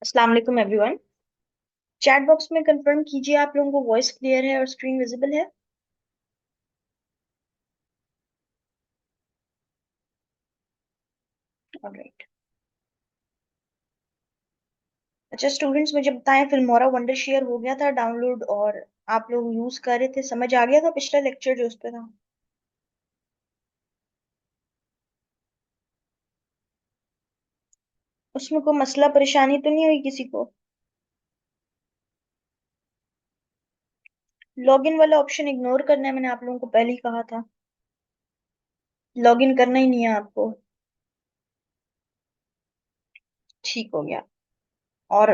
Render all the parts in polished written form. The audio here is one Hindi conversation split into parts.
अस्सलाम वालेकुम एवरीवन। चैट बॉक्स में कंफर्म कीजिए आप लोगों को वॉइस क्लियर है और स्क्रीन विजिबल है। ऑलराइट। अच्छा स्टूडेंट्स, मुझे बताएं, फिल्मोरा वंडर शेयर हो गया था डाउनलोड और आप लोग यूज कर रहे थे, समझ आ गया था पिछला लेक्चर जो उस पे था? उसमें कोई मसला परेशानी तो नहीं हुई किसी को? लॉगिन वाला ऑप्शन इग्नोर करना है, मैंने आप लोगों को पहले ही कहा था। लॉगिन करना ही नहीं है आपको। ठीक हो गया। और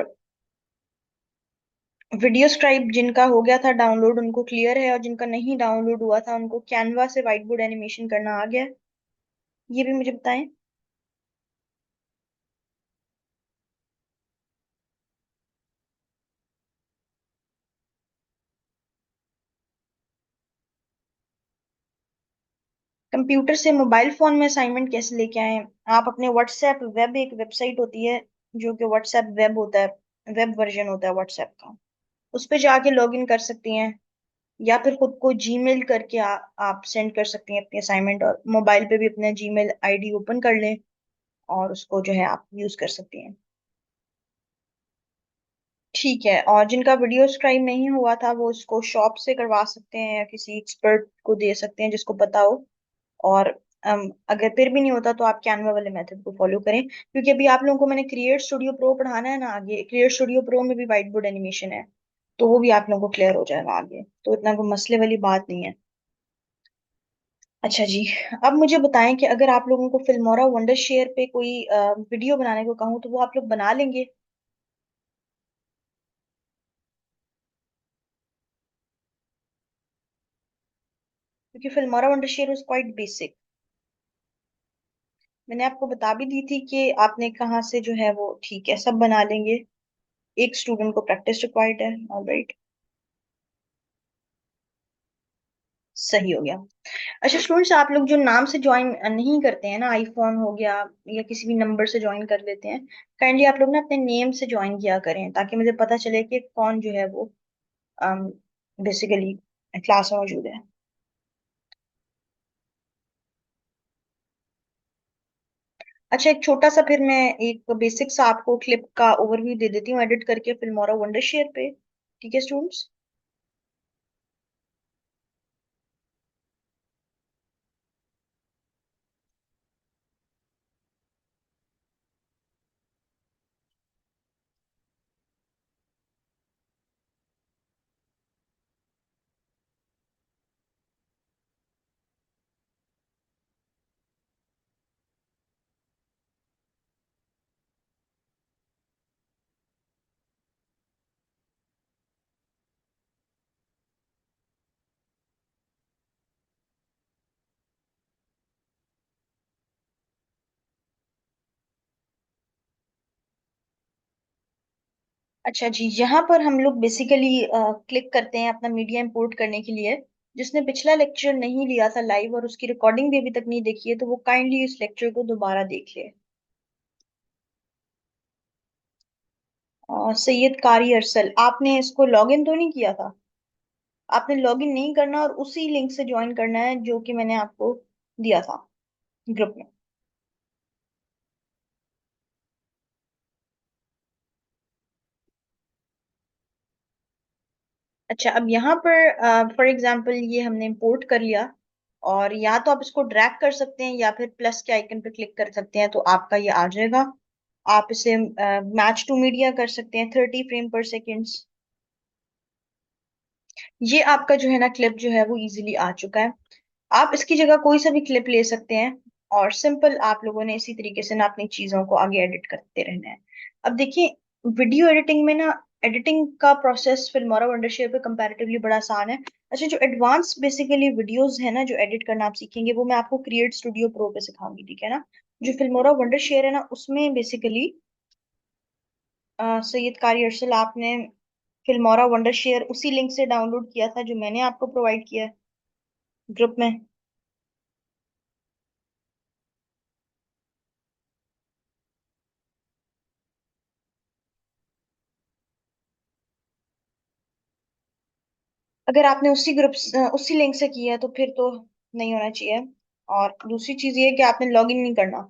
वीडियो स्क्राइब जिनका हो गया था डाउनलोड उनको क्लियर है, और जिनका नहीं डाउनलोड हुआ था उनको कैनवा से व्हाइट बोर्ड एनिमेशन करना आ गया है? ये भी मुझे बताएं। कंप्यूटर से मोबाइल फोन में असाइनमेंट कैसे लेके आए? आप अपने व्हाट्सएप वेब, एक वेबसाइट होती है जो कि व्हाट्सएप वेब होता है, वेब वर्जन होता है व्हाट्सएप का, उस पे जाके लॉग इन कर सकती हैं। या फिर खुद को जीमेल करके आप सेंड कर सकती हैं अपनी असाइनमेंट, और मोबाइल पे भी अपना जीमेल आईडी ओपन कर लें और उसको जो है आप यूज कर सकती हैं। ठीक है। और जिनका वीडियो स्क्राइब नहीं हुआ था वो उसको शॉप से करवा सकते हैं या किसी एक्सपर्ट को दे सकते हैं जिसको पता हो। और अगर फिर भी नहीं होता तो आप कैनवा वाले मेथड को फॉलो करें, क्योंकि अभी आप लोगों को मैंने क्रिएट स्टूडियो प्रो पढ़ाना है ना, आगे क्रिएट स्टूडियो प्रो में भी व्हाइट बोर्ड एनिमेशन है, तो वो भी आप लोगों को क्लियर हो जाएगा आगे, तो इतना कोई मसले वाली बात नहीं है। अच्छा जी। अब मुझे बताएं कि अगर आप लोगों को फिल्मोरा वंडर शेयर पे कोई वीडियो बनाने को कहूँ तो वो आप लोग बना लेंगे? क्योंकि Filmora wonder share is quite basic. मैंने आपको बता भी दी थी कि आपने कहाँ से जो है वो, ठीक है, सब बना लेंगे। एक स्टूडेंट को प्रैक्टिस रिक्वायर्ड है। ऑलराइट। सही हो गया। अच्छा स्टूडेंट्स, आप लोग जो नाम से ज्वाइन नहीं करते हैं ना, आईफोन हो गया या किसी भी नंबर से ज्वाइन कर लेते हैं, काइंडली आप लोग ना अपने नेम से ज्वाइन किया करें ताकि मुझे पता चले कि कौन जो है वो बेसिकली क्लास में मौजूद है। अच्छा, एक छोटा सा फिर मैं एक बेसिक सा आपको क्लिप का ओवरव्यू दे देती हूँ एडिट करके फिल्मोरा वंडर शेयर पे। ठीक है स्टूडेंट्स? अच्छा जी, यहाँ पर हम लोग बेसिकली क्लिक करते हैं अपना मीडिया इंपोर्ट करने के लिए। जिसने पिछला लेक्चर नहीं लिया था लाइव और उसकी रिकॉर्डिंग भी अभी तक नहीं देखी है, तो वो काइंडली इस लेक्चर को दोबारा देख ले। सैयद कारी अरसल, आपने इसको लॉगिन तो नहीं किया था? आपने लॉगिन नहीं करना और उसी लिंक से ज्वाइन करना है जो कि मैंने आपको दिया था ग्रुप में। अच्छा, अब यहाँ पर फॉर एग्जांपल ये हमने इंपोर्ट कर लिया, और या तो आप इसको ड्रैग कर सकते हैं या फिर प्लस के आइकन पे क्लिक कर सकते हैं तो आपका ये आ जाएगा। आप इसे मैच टू मीडिया कर सकते हैं 30 फ्रेम पर सेकेंड। ये आपका जो है ना क्लिप जो है वो इजीली आ चुका है। आप इसकी जगह कोई सा भी क्लिप ले सकते हैं, और सिंपल आप लोगों ने इसी तरीके से ना अपनी चीजों को आगे एडिट करते रहना है। अब देखिए, वीडियो एडिटिंग में ना, एडिटिंग का प्रोसेस फिल्मोरा वंडरशेयर पे कंपैरेटिवली बड़ा आसान है। अच्छा, जो एडवांस बेसिकली वीडियोस है ना जो एडिट करना आप सीखेंगे, वो मैं आपको क्रिएट स्टूडियो प्रो पे सिखाऊंगी, ठीक है ना? जो फिल्मोरा वंडरशेयर है ना उसमें बेसिकली सैयद कारी अरसल, आपने फिल्मोरा वंडरशेयर उसी लिंक से डाउनलोड किया था जो मैंने आपको प्रोवाइड किया है ग्रुप में। अगर आपने उसी ग्रुप उसी लिंक से किया है तो फिर तो नहीं होना चाहिए। और दूसरी चीज ये है कि आपने लॉग इन नहीं करना।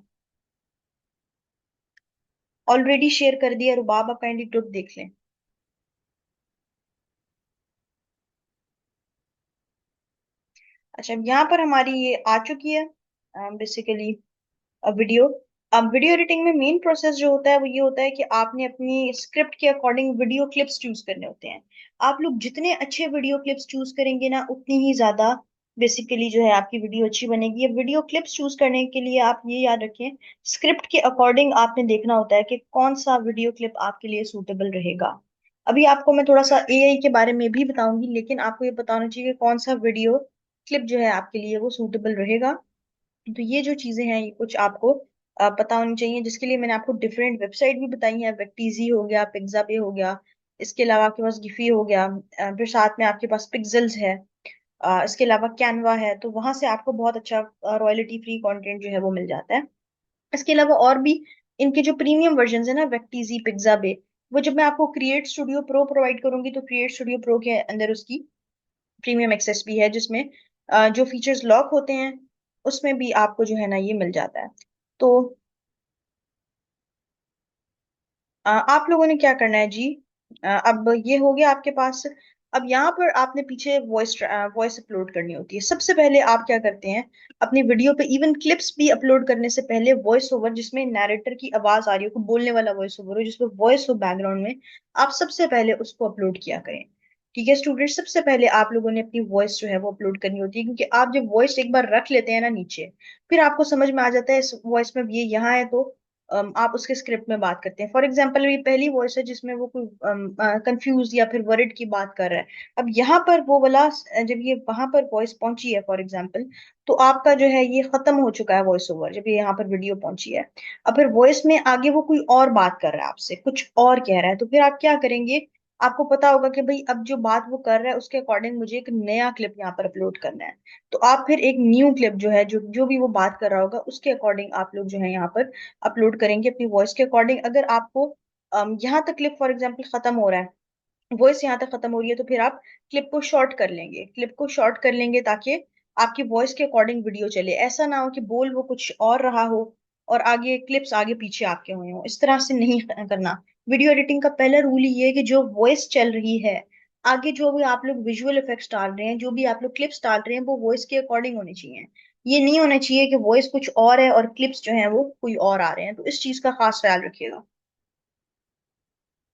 ऑलरेडी शेयर कर दिया रुबाब, आप काइंडली ग्रुप देख लें। अच्छा, यहाँ पर हमारी ये आ चुकी है बेसिकली वीडियो। अब वीडियो एडिटिंग में मेन प्रोसेस जो होता है वो ये होता है कि आपने अपनी स्क्रिप्ट के अकॉर्डिंग वीडियो क्लिप्स चूज करने होते हैं। आप लोग जितने अच्छे वीडियो क्लिप्स चूज करेंगे ना, उतनी ही ज्यादा बेसिकली जो है आपकी वीडियो अच्छी बनेगी। अब वीडियो क्लिप्स चूज करने के लिए आप ये याद रखें, स्क्रिप्ट के अकॉर्डिंग आपने देखना होता है कि कौन सा वीडियो क्लिप आपके लिए सूटेबल रहेगा। अभी आपको मैं थोड़ा सा एआई के बारे में भी बताऊंगी, लेकिन आपको ये बताना चाहिए कि कौन सा वीडियो क्लिप जो है आपके लिए वो सूटेबल रहेगा। तो ये जो चीजें हैं ये कुछ आपको पता होनी चाहिए, जिसके लिए मैंने आपको डिफरेंट वेबसाइट भी बताई है। वेक्टीजी हो गया, पिक्साबे हो गया, इसके अलावा आपके पास गिफी हो गया, फिर साथ में आपके पास पिक्सेल्स है, इसके अलावा कैनवा है। तो वहां से आपको बहुत अच्छा रॉयल्टी फ्री कंटेंट जो है वो मिल जाता है। इसके अलावा और भी इनके जो प्रीमियम वर्जन है ना, वेक्टीजी, पिक्साबे, वो जब मैं आपको क्रिएट स्टूडियो प्रो प्रोवाइड करूंगी तो क्रिएट स्टूडियो प्रो के अंदर उसकी प्रीमियम एक्सेस भी है, जिसमें जो फीचर्स लॉक होते हैं उसमें भी आपको जो है ना ये मिल जाता है। तो आप लोगों ने क्या करना है जी। अब ये हो गया आपके पास। अब यहाँ पर आपने पीछे वॉइस वॉइस अपलोड करनी होती है। सबसे पहले आप क्या करते हैं, अपनी वीडियो पे इवन क्लिप्स भी अपलोड करने से पहले वॉइस ओवर, जिसमें नैरेटर की आवाज आ रही हो, कोई बोलने वाला वॉइस ओवर हो जिसमें वॉइस हो बैकग्राउंड में, आप सबसे पहले उसको अपलोड किया करें। ठीक है स्टूडेंट, सबसे पहले आप लोगों ने अपनी वॉइस जो है वो अपलोड करनी होती है, क्योंकि आप जब वॉइस एक बार रख लेते हैं ना नीचे, फिर आपको समझ में आ जाता है इस वॉइस में ये यहाँ है, तो आप उसके स्क्रिप्ट में बात करते हैं। फॉर एग्जाम्पल ये पहली वॉइस है जिसमें वो कोई कंफ्यूज या फिर वरिड की बात कर रहा है। अब यहाँ पर वो वाला जब ये वहां पर वॉइस पहुंची है फॉर एग्जाम्पल, तो आपका जो है ये खत्म हो चुका है वॉइस ओवर, जब ये यहाँ पर वीडियो पहुंची है। अब फिर वॉइस में आगे वो कोई और बात कर रहा है, आपसे कुछ और कह रहा है, तो फिर आप क्या करेंगे। आपको पता होगा कि भाई अब जो बात वो कर रहा है उसके अकॉर्डिंग मुझे एक नया क्लिप यहाँ पर अपलोड करना है। तो आप फिर एक न्यू क्लिप जो है, जो जो भी वो बात कर रहा होगा उसके अकॉर्डिंग आप लोग जो है यहाँ पर अपलोड करेंगे अपनी वॉइस के अकॉर्डिंग। अगर आपको यहाँ तक क्लिप फॉर एग्जाम्पल खत्म हो रहा है, वॉइस यहाँ तक खत्म हो रही है, तो फिर आप क्लिप को शॉर्ट कर लेंगे, क्लिप को शॉर्ट कर लेंगे ताकि आपकी वॉइस के अकॉर्डिंग वीडियो चले। ऐसा ना हो कि बोल वो कुछ और रहा हो और आगे क्लिप्स आगे पीछे आपके हुए हो, इस तरह से नहीं करना। वीडियो एडिटिंग का पहला रूल ये है कि जो वॉइस चल रही है, आगे जो भी आप लोग विजुअल इफेक्ट्स डाल रहे हैं, जो भी आप लोग क्लिप्स डाल रहे हैं, वो वॉइस के अकॉर्डिंग होने चाहिए। ये नहीं होना चाहिए कि वॉइस कुछ और है और क्लिप्स जो है वो कोई और आ रहे हैं। तो इस चीज का खास ख्याल रखिएगा।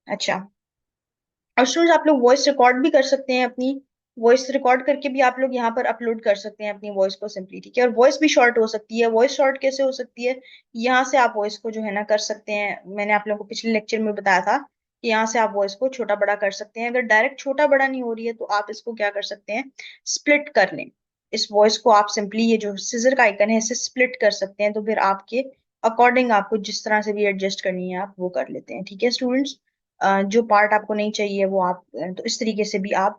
अच्छा, और स्टूडेंट्स आप लोग वॉइस रिकॉर्ड भी कर सकते हैं अपनी। वॉइस रिकॉर्ड करके भी आप लोग यहाँ पर अपलोड कर सकते हैं अपनी वॉइस को सिंपली। ठीक है, और वॉइस भी शॉर्ट हो सकती है। वॉइस शॉर्ट कैसे हो सकती है, यहाँ से आप वॉइस को जो है ना कर सकते हैं। मैंने आप लोगों को पिछले लेक्चर में बताया था कि यहाँ से आप वॉइस को छोटा बड़ा कर सकते हैं। अगर डायरेक्ट छोटा बड़ा नहीं हो रही है तो आप इसको क्या कर सकते हैं, स्प्लिट कर लें। इस वॉइस को आप सिंपली ये जो सीजर का आइकन है इसे स्प्लिट कर सकते हैं, तो फिर आपके अकॉर्डिंग आपको जिस तरह से भी एडजस्ट करनी है आप वो कर लेते हैं। ठीक है स्टूडेंट्स, जो पार्ट आपको नहीं चाहिए वो आप तो इस तरीके से भी आप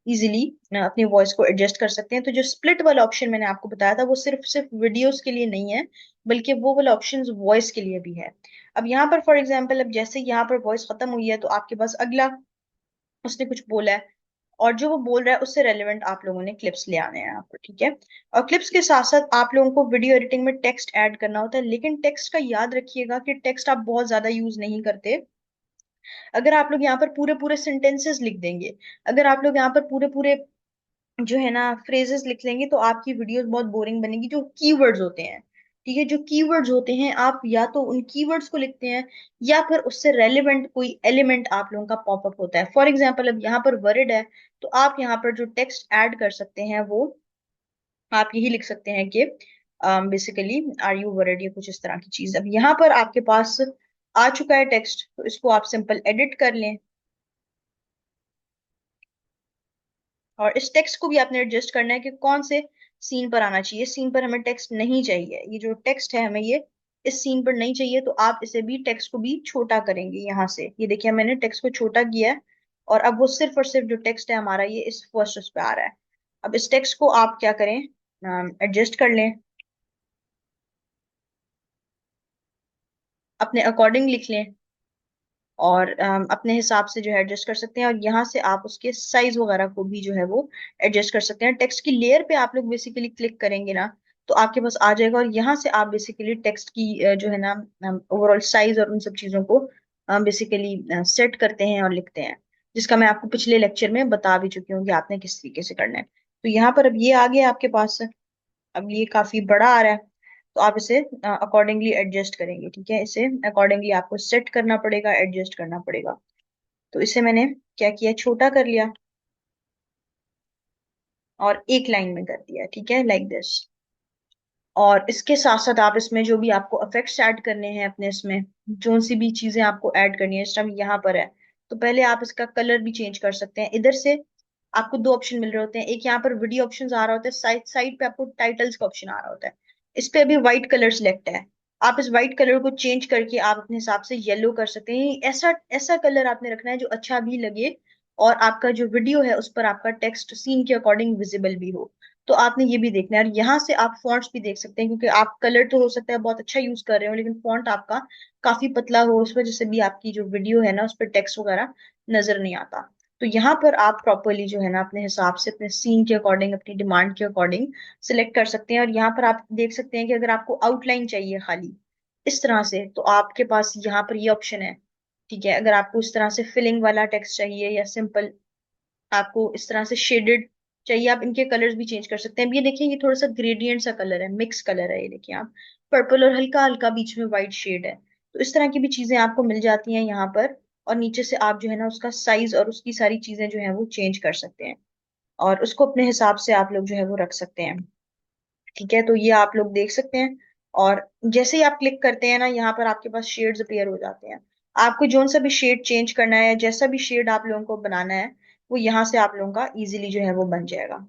इजीली अपनी वॉइस को एडजस्ट कर सकते हैं। तो जो स्प्लिट वाला ऑप्शन मैंने आपको बताया था वो सिर्फ सिर्फ वीडियोस के लिए नहीं है, बल्कि वो वाला ऑप्शन वॉइस के लिए भी है। अब यहाँ पर फॉर एग्जांपल, अब जैसे यहाँ पर वॉइस खत्म हुई है तो आपके पास अगला उसने कुछ बोला है, और जो वो बोल रहा है उससे रेलेवेंट आप लोगों ने क्लिप्स ले आने हैं यहाँ पर। ठीक है, और क्लिप्स के साथ साथ आप लोगों को वीडियो एडिटिंग में टेक्स्ट ऐड करना होता है, लेकिन टेक्स्ट का याद रखिएगा कि टेक्स्ट आप बहुत ज्यादा यूज नहीं करते। अगर आप लोग यहाँ पर पूरे पूरे सेंटेंसेस लिख देंगे, अगर आप लोग यहाँ पर पूरे पूरे जो है ना फ्रेजेस लिख लेंगे, तो आपकी वीडियोस बहुत बोरिंग बनेगी। जो कीवर्ड्स होते हैं, ठीक है, जो कीवर्ड्स होते हैं आप या तो उन कीवर्ड्स को लिखते हैं, या फिर उससे रेलिवेंट कोई एलिमेंट आप लोगों का पॉपअप होता है। फॉर एग्जाम्पल अब यहाँ पर वर्ड है, तो आप यहाँ पर जो टेक्स्ट ऐड कर सकते हैं वो आप यही लिख सकते हैं कि बेसिकली आर यू वरिड, या कुछ इस तरह की चीज। अब यहाँ पर आपके पास आ चुका है टेक्स्ट, तो इसको आप सिंपल एडिट कर लें, और इस टेक्स्ट को भी आपने एडजस्ट करना है कि कौन से सीन पर आना चाहिए। सीन पर हमें टेक्स्ट नहीं चाहिए, ये जो टेक्स्ट है हमें ये इस सीन पर नहीं चाहिए, तो आप इसे भी टेक्स्ट को भी छोटा करेंगे। यहाँ से ये देखिए मैंने टेक्स्ट को छोटा किया है, और अब वो सिर्फ और सिर्फ जो टेक्स्ट है हमारा ये इस फर्स्ट उस पे आ रहा है। अब इस टेक्स्ट को आप क्या करें, एडजस्ट कर लें, अपने अकॉर्डिंग लिख लें, और अपने हिसाब से जो है एडजस्ट कर सकते हैं, और यहाँ से आप उसके साइज वगैरह को भी जो है वो एडजस्ट कर सकते हैं। टेक्स्ट की लेयर पे आप लोग बेसिकली क्लिक करेंगे ना, तो आपके पास आ जाएगा, और यहाँ से आप बेसिकली टेक्स्ट की जो है ना ओवरऑल साइज और उन सब चीजों को बेसिकली सेट करते हैं और लिखते हैं, जिसका मैं आपको पिछले लेक्चर में बता भी चुकी हूँ कि आपने किस तरीके से करना है। तो यहाँ पर अब ये आ गया आपके पास। अब ये काफी बड़ा आ रहा है, तो आप इसे अकॉर्डिंगली एडजस्ट करेंगे। ठीक है, इसे अकॉर्डिंगली आपको सेट करना पड़ेगा, एडजस्ट करना पड़ेगा। तो इसे मैंने क्या किया, छोटा कर लिया और एक लाइन में कर दिया। ठीक है, लाइक दिस। और इसके साथ साथ आप इसमें जो भी आपको इफेक्ट्स ऐड करने हैं अपने इसमें, जो सी भी चीजें आपको ऐड करनी है, इस टाइम यहाँ पर है, तो पहले आप इसका कलर भी चेंज कर सकते हैं। इधर से आपको दो ऑप्शन मिल रहे होते हैं, एक यहाँ पर वीडियो ऑप्शन आ रहा होता है, साइड साइड पे आपको टाइटल्स का ऑप्शन आ रहा होता है। इस पे अभी व्हाइट कलर सिलेक्ट है, आप इस व्हाइट कलर को चेंज करके आप अपने हिसाब से येलो कर सकते हैं। ऐसा ऐसा कलर आपने रखना है जो अच्छा भी लगे, और आपका जो वीडियो है उस पर आपका टेक्स्ट सीन के अकॉर्डिंग विजिबल भी हो। तो आपने ये भी देखना है, और यहाँ से आप फॉन्ट्स भी देख सकते हैं, क्योंकि आप कलर तो हो सकता है बहुत अच्छा यूज कर रहे हो, लेकिन फॉन्ट आपका काफी पतला हो, उस वजह से भी आपकी जो वीडियो है ना उस पर टेक्स्ट वगैरह नजर नहीं आता। तो यहाँ पर आप प्रॉपरली जो है ना अपने हिसाब से, अपने सीन के अकॉर्डिंग, अपनी डिमांड के अकॉर्डिंग सिलेक्ट कर सकते हैं। और यहाँ पर आप देख सकते हैं कि अगर आपको आउटलाइन चाहिए खाली इस तरह से, तो आपके पास यहाँ पर ये ऑप्शन है। ठीक है, अगर आपको इस तरह से फिलिंग वाला टेक्स्ट चाहिए, या सिंपल आपको इस तरह से शेडेड चाहिए, आप इनके कलर्स भी चेंज कर सकते हैं। अब ये देखिए, ये थोड़ा सा ग्रेडियंट सा कलर है, मिक्स कलर है, ये देखिए आप, पर्पल और हल्का हल्का बीच में व्हाइट शेड है। तो इस तरह की भी चीजें आपको मिल जाती हैं यहाँ पर। और नीचे से आप जो है ना उसका साइज और उसकी सारी चीजें जो है वो चेंज कर सकते हैं, और उसको अपने हिसाब से आप लोग जो है वो रख सकते हैं। ठीक है, तो ये आप लोग देख सकते हैं। और जैसे ही आप क्लिक करते हैं ना, यहाँ पर आपके पास शेड्स अपीयर हो जाते हैं। आपको जोन सा भी शेड चेंज करना है, जैसा भी शेड आप लोगों को बनाना है, वो यहाँ से आप लोगों का इजीली जो है वो बन जाएगा।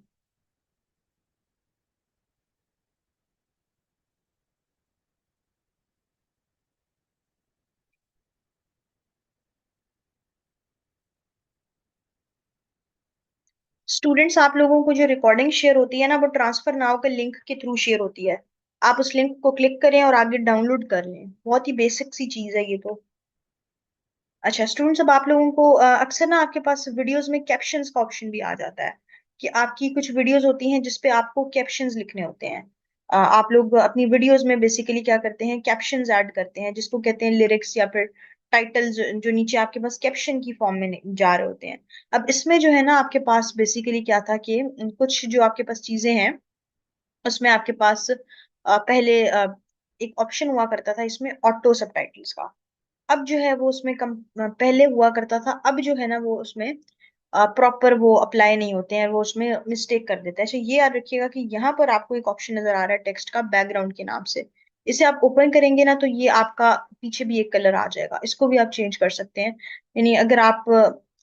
स्टूडेंट्स, आप लोगों को जो रिकॉर्डिंग शेयर होती है ना, वो ट्रांसफर नाउ के लिंक के थ्रू शेयर होती है। आप उस लिंक को क्लिक करें और आगे डाउनलोड कर लें, बहुत ही बेसिक सी चीज है ये तो। अच्छा स्टूडेंट्स, अब आप लोगों को अक्सर ना आपके पास वीडियोस में कैप्शंस का ऑप्शन भी आ जाता है, कि आपकी कुछ वीडियोस होती हैं जिसपे आपको कैप्शंस लिखने होते हैं। आप लोग अपनी वीडियोस में बेसिकली क्या करते हैं, कैप्शंस ऐड करते हैं, जिसको कहते हैं लिरिक्स या फिर टाइटल्स, जो नीचे आपके पास कैप्शन की फॉर्म में जा रहे होते हैं। अब इसमें जो है ना आपके पास बेसिकली क्या था कि कुछ जो आपके पास चीजें हैं, उसमें आपके पास पहले एक ऑप्शन हुआ करता था इसमें ऑटो सबटाइटल्स का। अब जो है वो उसमें कम पहले हुआ करता था, अब जो है ना वो उसमें प्रॉपर वो अप्लाई नहीं होते हैं, वो उसमें मिस्टेक कर देता है। अच्छा ये याद रखिएगा कि यहाँ पर आपको एक ऑप्शन नजर आ रहा है टेक्स्ट का बैकग्राउंड के नाम से। इसे आप ओपन करेंगे ना, तो ये आपका पीछे भी एक कलर आ जाएगा, इसको भी आप चेंज कर सकते हैं। यानी अगर आप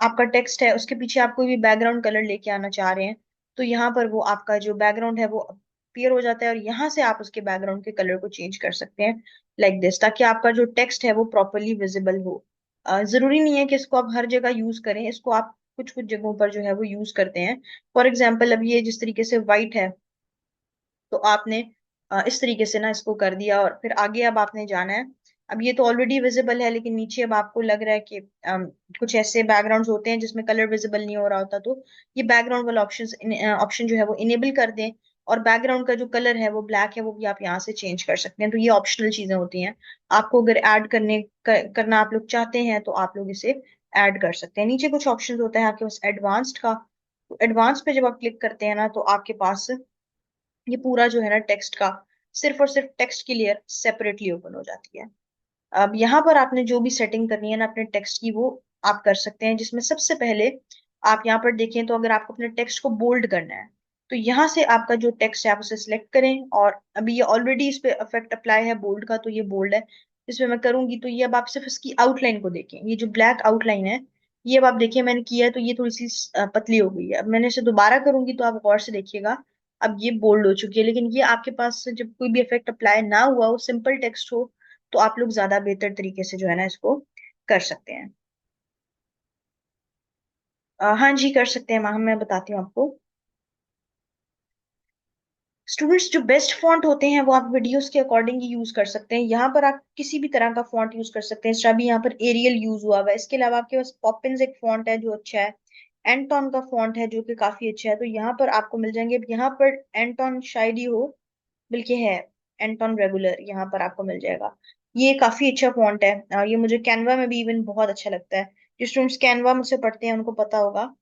आपका टेक्स्ट है उसके पीछे आप कोई भी बैकग्राउंड कलर लेके आना चाह रहे हैं, तो यहाँ पर वो आपका जो बैकग्राउंड है वो अपीयर हो जाता है, और यहाँ से आप उसके बैकग्राउंड के कलर को चेंज कर सकते हैं, लाइक दिस, ताकि आपका जो टेक्स्ट है वो प्रॉपरली विजिबल हो। जरूरी नहीं है कि इसको आप हर जगह यूज करें, इसको आप कुछ कुछ जगहों पर जो है वो यूज करते हैं। फॉर एग्जाम्पल, अब ये जिस तरीके से व्हाइट है, तो आपने इस तरीके से ना इसको कर दिया, और फिर आगे अब आपने जाना है। अब ये तो ऑलरेडी विजिबल है, लेकिन नीचे अब आपको लग रहा है कि कुछ ऐसे बैकग्राउंड्स होते हैं जिसमें कलर विजिबल नहीं हो रहा होता, तो ये बैकग्राउंड वाला ऑप्शन जो है वो इनेबल कर दें, और बैकग्राउंड का जो कलर है वो ब्लैक है, वो भी आप यहाँ से चेंज कर सकते हैं। तो ये ऑप्शनल चीजें होती हैं, आपको अगर ऐड करना आप लोग चाहते हैं, तो आप लोग इसे ऐड कर सकते हैं। नीचे कुछ ऑप्शन होता है आपके पास एडवांस्ड का, तो एडवांस पे जब आप क्लिक करते हैं ना, तो आपके पास ये पूरा जो है ना टेक्स्ट का, सिर्फ और सिर्फ टेक्स्ट की लेयर सेपरेटली ओपन हो जाती है। अब यहाँ पर आपने जो भी सेटिंग करनी है ना अपने टेक्स्ट की, वो आप कर सकते हैं, जिसमें सबसे पहले आप यहाँ पर देखें, तो अगर आपको अपने टेक्स्ट को बोल्ड करना है, तो यहाँ से आपका जो टेक्स्ट है आप उसे सिलेक्ट करें, और अभी ये ऑलरेडी इस पे इफेक्ट अप्लाई है बोल्ड का, तो ये बोल्ड है। इसमें मैं करूंगी तो ये अब आप सिर्फ इसकी आउटलाइन को देखें, ये जो ब्लैक आउटलाइन है, ये अब आप देखिए मैंने किया है, तो ये थोड़ी सी पतली हो गई है। अब मैंने इसे दोबारा करूंगी तो आप गौर से देखिएगा, अब ये बोल्ड हो चुकी है। लेकिन ये आपके पास जब कोई भी इफेक्ट अप्लाई ना हुआ हो, सिंपल टेक्स्ट हो, तो आप लोग ज्यादा बेहतर तरीके से जो है ना इसको कर सकते हैं। हाँ जी कर सकते हैं, मैं बताती हूँ आपको। स्टूडेंट्स, जो बेस्ट फॉन्ट होते हैं वो आप वीडियोस के अकॉर्डिंग ही यूज कर सकते हैं। यहाँ पर आप किसी भी तरह का फॉन्ट यूज कर सकते हैं। जैसे अभी यहाँ पर एरियल यूज हुआ हुआ है, इसके अलावा आपके पास पॉपिंस एक फॉन्ट है जो अच्छा है, एंटॉन का फॉन्ट है जो कि काफी अच्छा है, तो यहाँ पर आपको मिल जाएंगे। अब यहाँ पर एंटॉन शायद ही हो, बल्कि है एंटॉन रेगुलर, यहाँ पर आपको मिल जाएगा। ये काफी अच्छा फॉन्ट है, और ये मुझे कैनवा में भी इवन बहुत अच्छा लगता है। जो स्टूडेंट्स कैनवा मुझसे पढ़ते हैं उनको पता होगा।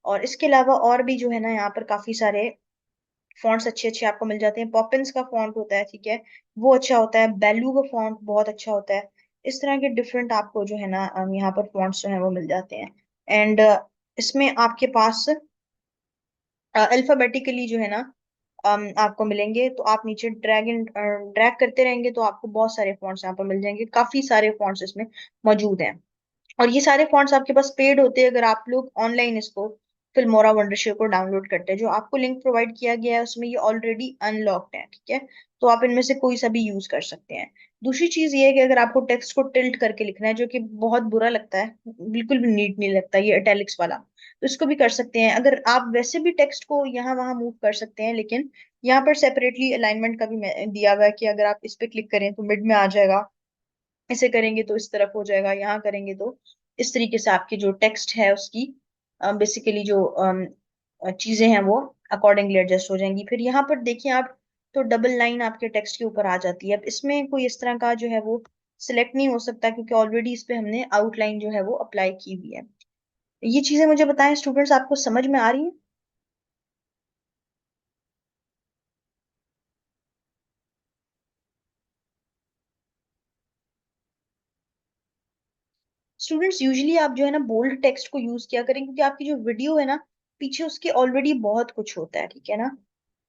और इसके अलावा और भी जो है ना, यहाँ पर काफी सारे फॉन्ट्स अच्छे अच्छे आपको मिल जाते हैं। पॉपिंस का फॉन्ट होता है, ठीक है, वो अच्छा होता है। बेलू का फॉन्ट बहुत अच्छा होता है। इस तरह के डिफरेंट आपको जो है ना यहाँ पर फॉन्ट्स जो है वो मिल जाते हैं। एंड इसमें आपके पास अल्फाबेटिकली जो है ना आपको मिलेंगे। तो आप नीचे ड्रैग करते रहेंगे तो आपको बहुत सारे फॉन्ट्स यहाँ पर मिल जाएंगे। काफी सारे फॉन्ट्स इसमें मौजूद हैं। और ये सारे फॉन्ट्स आपके पास पेड होते हैं अगर आप लोग ऑनलाइन इसको फिल्मोरा वंडरशेयर को डाउनलोड करते हैं। जो आपको लिंक प्रोवाइड किया गया है उसमें ये ऑलरेडी अनलॉक्ड है, ठीक है। तो आप इनमें से कोई सा भी यूज कर सकते हैं। दूसरी चीज ये है कि अगर आपको टेक्स्ट को टिल्ट करके लिखना है, जो कि बहुत बुरा लगता है, बिल्कुल भी नीट नहीं लगता ये इटैलिक्स वाला, तो इसको भी कर सकते हैं। अगर आप वैसे भी टेक्स्ट को यहाँ वहां मूव कर सकते हैं, लेकिन यहाँ पर सेपरेटली अलाइनमेंट का भी दिया हुआ है कि अगर आप इस पे क्लिक करें तो मिड में आ जाएगा, इसे करेंगे तो इस तरफ हो जाएगा, यहाँ करेंगे तो इस तरीके से आपकी जो टेक्स्ट है उसकी बेसिकली जो चीजें हैं वो अकॉर्डिंगली एडजस्ट हो जाएंगी। फिर यहाँ पर देखिए आप, तो डबल लाइन आपके टेक्स्ट के ऊपर आ जाती है। अब इसमें कोई इस तरह का जो है वो सिलेक्ट नहीं हो सकता, क्योंकि ऑलरेडी इस पे हमने आउटलाइन जो है वो अप्लाई की हुई है। ये चीजें मुझे बताएं स्टूडेंट्स, आपको समझ में आ रही है? स्टूडेंट्स, यूजुअली आप जो है ना बोल्ड टेक्स्ट को यूज किया करें, क्योंकि आपकी जो वीडियो है ना पीछे उसके ऑलरेडी बहुत कुछ होता है, ठीक है ना।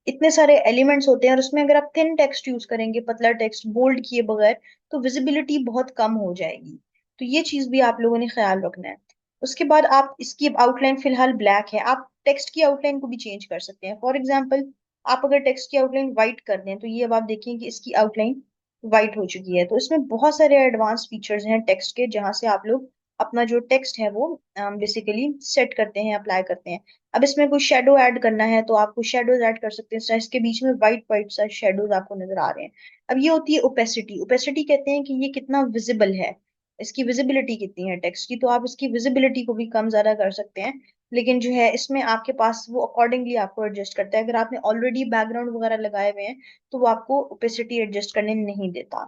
इतने सारे एलिमेंट्स होते हैं, और उसमें अगर आप थिन टेक्स्ट यूज करेंगे, पतला टेक्स्ट बोल्ड किए बगैर, तो विजिबिलिटी बहुत कम हो जाएगी। तो ये चीज भी आप लोगों ने ख्याल रखना है। उसके बाद आप इसकी आउटलाइन फिलहाल ब्लैक है, आप टेक्स्ट की आउटलाइन को भी चेंज कर सकते हैं। फॉर एग्जाम्पल, आप अगर टेक्स्ट की आउटलाइन व्हाइट कर दें, तो ये अब आप देखें कि इसकी आउटलाइन व्हाइट हो चुकी है। तो इसमें बहुत सारे एडवांस फीचर्स हैं टेक्स्ट के, जहां से आप लोग अपना जो टेक्स्ट है वो बेसिकली सेट करते हैं, अप्लाई करते हैं। अब इसमें कोई शेडो ऐड करना है तो आप कोई शेडोज ऐड कर सकते हैं। इसके बीच में व्हाइट व्हाइट सा शेडोज आपको नजर आ रहे हैं। अब ये होती है ओपेसिटी। ओपेसिटी कहते हैं कि ये कितना विजिबल है, इसकी विजिबिलिटी कितनी है टेक्स्ट की। तो आप इसकी विजिबिलिटी को भी कम ज्यादा कर सकते हैं। लेकिन जो है इसमें आपके पास वो अकॉर्डिंगली आपको एडजस्ट करता है। अगर आपने ऑलरेडी बैकग्राउंड वगैरह लगाए हुए हैं तो वो आपको ओपेसिटी एडजस्ट करने नहीं देता।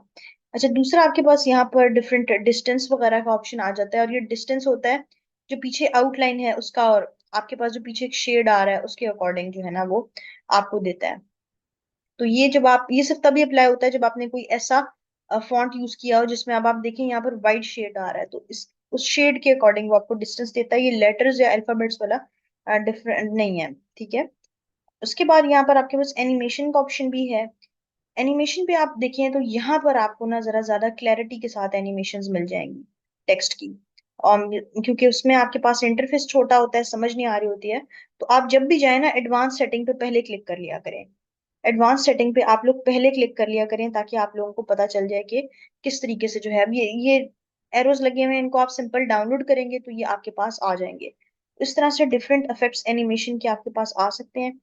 अच्छा, दूसरा आपके पास यहाँ पर डिफरेंट डिस्टेंस वगैरह का ऑप्शन आ जाता है। और ये डिस्टेंस होता है जो पीछे आउटलाइन है उसका, और आपके पास जो पीछे एक शेड आ रहा है उसके अकॉर्डिंग जो है ना वो आपको देता है। तो ये जब आप, ये सिर्फ तभी अप्लाई होता है जब आपने कोई ऐसा फॉन्ट यूज किया हो जिसमें अब आप देखें यहाँ पर वाइट शेड आ रहा है, तो इस उस शेड के अकॉर्डिंग वो आपको डिस्टेंस देता है। ये लेटर्स या अल्फाबेट्स वाला डिफरेंट नहीं है, ठीक है। उसके बाद यहाँ पर आपके पास एनिमेशन का ऑप्शन भी है। एनिमेशन पे आप देखें तो यहाँ पर आपको ना जरा ज्यादा क्लैरिटी के साथ एनिमेशंस मिल जाएंगी टेक्स्ट की। और क्योंकि उसमें आपके पास इंटरफेस छोटा होता है, समझ नहीं आ रही होती है, तो आप जब भी जाए ना एडवांस सेटिंग पे पहले क्लिक कर लिया करें। एडवांस सेटिंग पे आप लोग पहले क्लिक कर लिया करें, ताकि आप लोगों को पता चल जाए कि किस तरीके से जो है। अब ये एरोज लगे हुए हैं, इनको आप सिंपल डाउनलोड करेंगे तो ये आपके पास आ जाएंगे। इस तरह से डिफरेंट इफेक्ट्स एनिमेशन के आपके पास आ सकते हैं।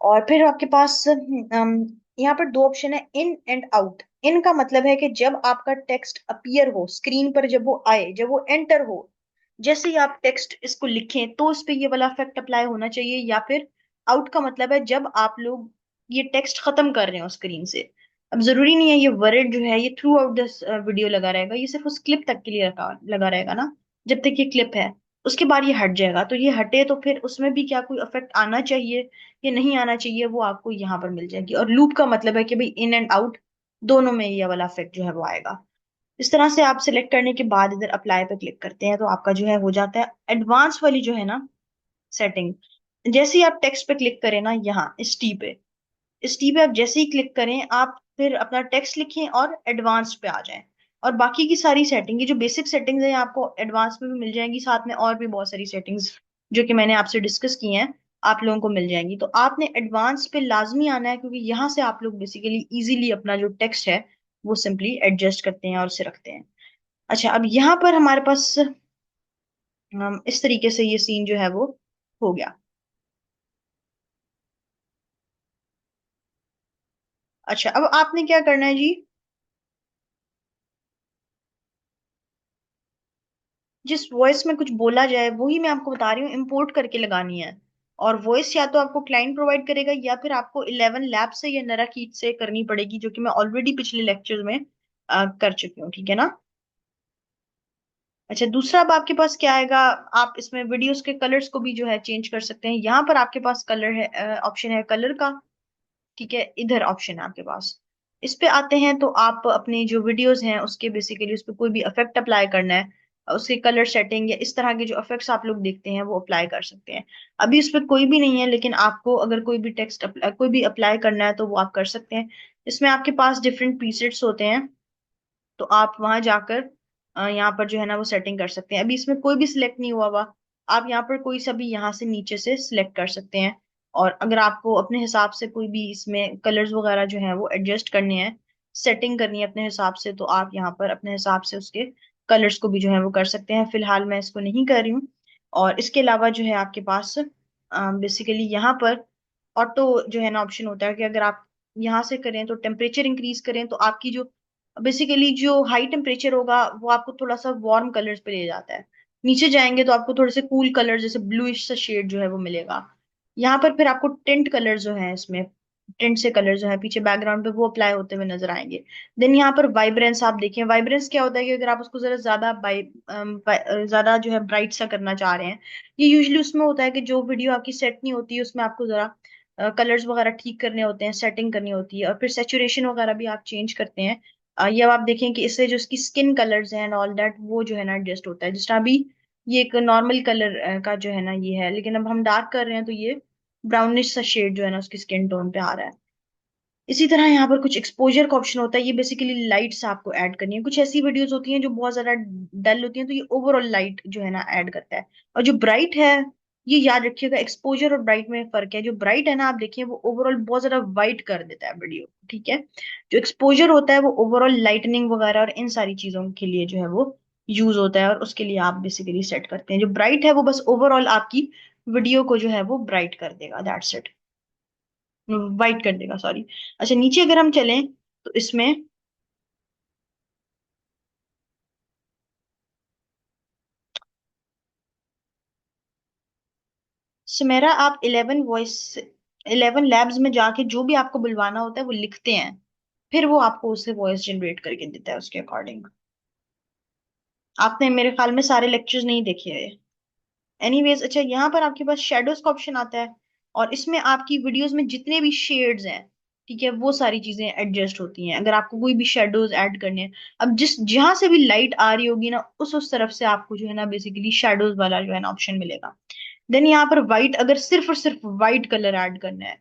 और फिर आपके पास यहाँ पर दो ऑप्शन है, इन एंड आउट। इन का मतलब है कि जब आपका टेक्स्ट अपीयर हो स्क्रीन पर, जब वो आए, जब वो एंटर हो, जैसे ही आप टेक्स्ट इसको लिखें तो इस पे ये वाला इफेक्ट अप्लाई होना चाहिए। या फिर आउट का मतलब है जब आप लोग ये टेक्स्ट खत्म कर रहे हो स्क्रीन से। अब जरूरी नहीं है ये वर्ड जो है ये थ्रू आउट दिस वीडियो लगा रहेगा, ये सिर्फ उस क्लिप तक के लिए लगा रहेगा ना, जब तक ये क्लिप है। उसके बाद ये हट जाएगा। तो ये हटे तो फिर उसमें भी क्या कोई इफेक्ट आना चाहिए ये नहीं आना चाहिए, वो आपको यहाँ पर मिल जाएगी। और लूप का मतलब है कि भाई इन एंड आउट दोनों में ये वाला इफेक्ट जो है वो आएगा। इस तरह से आप सिलेक्ट करने के बाद इधर अप्लाई पे क्लिक करते हैं तो आपका जो है हो जाता है एडवांस वाली जो है ना सेटिंग। जैसे ही आप टेक्स्ट पे क्लिक करें ना, यहाँ इस टी पे, इस टी पे आप जैसे ही क्लिक करें आप फिर अपना टेक्स्ट लिखें और एडवांस पे आ जाएं। और बाकी की सारी सेटिंग, ये जो बेसिक सेटिंग्स हैं आपको एडवांस में भी मिल जाएंगी, साथ में और भी बहुत सारी सेटिंग्स जो कि मैंने आपसे डिस्कस की हैं आप लोगों को मिल जाएंगी। तो आपने एडवांस पे लाजमी आना है, क्योंकि यहाँ से आप लोग बेसिकली इजीली अपना जो टेक्स्ट है वो सिंपली एडजस्ट करते हैं और उसे रखते हैं। अच्छा, अब यहाँ पर हमारे पास इस तरीके से ये सीन जो है वो हो गया। अच्छा, अब आपने क्या करना है जी, जिस वॉइस में कुछ बोला जाए वही मैं आपको बता रही हूँ, इंपोर्ट करके लगानी है। और वॉइस या तो आपको क्लाइंट प्रोवाइड करेगा, या फिर आपको 11 लैब से या नराकीट से करनी पड़ेगी, जो कि मैं ऑलरेडी पिछले लेक्चर में कर चुकी हूँ, ठीक है ना। अच्छा, दूसरा अब आपके पास क्या आएगा, आप इसमें वीडियोस के कलर्स को भी जो है चेंज कर सकते हैं। यहाँ पर आपके पास कलर है, ऑप्शन है कलर का, ठीक है, इधर ऑप्शन है आपके पास। इस पे आते हैं तो आप अपने जो वीडियोस हैं उसके बेसिकली उस पे कोई भी इफेक्ट अप्लाई करना है, उसके कलर सेटिंग या इस तरह के जो इफेक्ट्स आप लोग देखते हैं वो अप्लाई कर सकते हैं। अभी उस पे कोई भी नहीं है, लेकिन आपको अगर कोई भी टेक्स्ट कोई भी अप्लाई करना है तो वो आप कर सकते हैं। इसमें आपके पास डिफरेंट प्रीसेट्स होते हैं, तो आप वहां जाकर यहाँ पर जो है ना वो सेटिंग कर सकते हैं। अभी इसमें कोई भी सिलेक्ट नहीं हुआ हुआ, आप यहाँ पर कोई सा भी यहाँ से नीचे से सिलेक्ट कर सकते हैं। और अगर आपको अपने हिसाब से कोई भी इसमें कलर्स वगैरह जो है वो एडजस्ट करने हैं, सेटिंग करनी है अपने हिसाब से, तो आप यहाँ पर अपने हिसाब से उसके कलर्स को भी जो है वो कर सकते हैं। फिलहाल मैं इसको नहीं कर रही हूँ। और इसके अलावा जो है आपके पास बेसिकली यहाँ पर ऑटो जो है ना ऑप्शन होता है कि अगर आप यहाँ से करें तो टेम्परेचर इंक्रीज करें तो आपकी जो बेसिकली जो हाई टेम्परेचर होगा वो आपको थोड़ा सा वार्म कलर्स पे ले जाता है। नीचे जाएंगे तो आपको थोड़े से कूल कलर जैसे ब्लूइश सा शेड जो है वो मिलेगा। यहाँ पर फिर आपको टिंट कलर जो है इसमें, टिंट से कलर जो है पीछे बैकग्राउंड पे वो अप्लाई होते हुए नजर आएंगे। देन यहाँ पर वाइब्रेंस आप देखें, वाइब्रेंस क्या होता है कि अगर आप उसको जरा ज्यादा ज्यादा जो है ब्राइट सा करना चाह रहे हैं, ये यूजली उसमें होता है कि जो वीडियो आपकी सेट नहीं होती है उसमें आपको जरा कलर्स वगैरह ठीक करने होते हैं, सेटिंग करनी होती है, और फिर सेचुरेशन वगैरह भी आप चेंज करते हैं। ये अब आप देखें कि इससे जो इसकी स्किन कलर्स हैं एंड ऑल दैट वो जो है ना एडजस्ट होता है। जिस तरह अभी ये एक नॉर्मल कलर का जो है ना ये है, लेकिन अब हम डार्क कर रहे हैं तो ये ब्राउनिश सा शेड जो है ना उसकी स्किन टोन पे आ रहा है। इसी तरह यहाँ पर कुछ एक्सपोजर का ऑप्शन होता है, ये बेसिकली लाइट्स आपको ऐड करनी है। कुछ ऐसी वीडियोस होती हैं जो बहुत ज्यादा डल होती हैं, तो ये ओवरऑल लाइट जो है ना ऐड करता है। और जो ब्राइट है, ये याद रखिएगा, एक्सपोजर और ब्राइट में फर्क है। जो ब्राइट है ना आप देखिए वो ओवरऑल बहुत ज्यादा वाइट कर देता है वीडियो, ठीक है। जो एक्सपोजर होता है वो ओवरऑल लाइटनिंग वगैरह और इन सारी चीजों के लिए जो है वो यूज होता है, और उसके लिए आप बेसिकली सेट करते हैं। जो ब्राइट है वो बस ओवरऑल आपकी वीडियो को जो है वो ब्राइट कर देगा, दैट्स इट, वाइट कर देगा, सॉरी। अच्छा, नीचे अगर हम चलें तो इसमें सुमेरा आप 11 लैब्स में जाके जो भी आपको बुलवाना होता है वो लिखते हैं, फिर वो आपको उससे वॉइस जनरेट करके देता है उसके अकॉर्डिंग। आपने मेरे ख्याल में सारे लेक्चर्स नहीं देखे हैं। एनीवेज, अच्छा, यहाँ पर आपके पास शेडोज का ऑप्शन आता है, और इसमें आपकी वीडियोस में जितने भी शेड्स हैं, ठीक है, वो सारी चीजें एडजस्ट होती हैं अगर आपको कोई भी शेडोज ऐड करने हैं। अब जिस जहां से भी लाइट आ रही होगी ना उस तरफ से आपको जो है ना बेसिकली शेडोज वाला जो है ना ऑप्शन मिलेगा। देन यहाँ पर व्हाइट, अगर सिर्फ और सिर्फ व्हाइट कलर ऐड करना है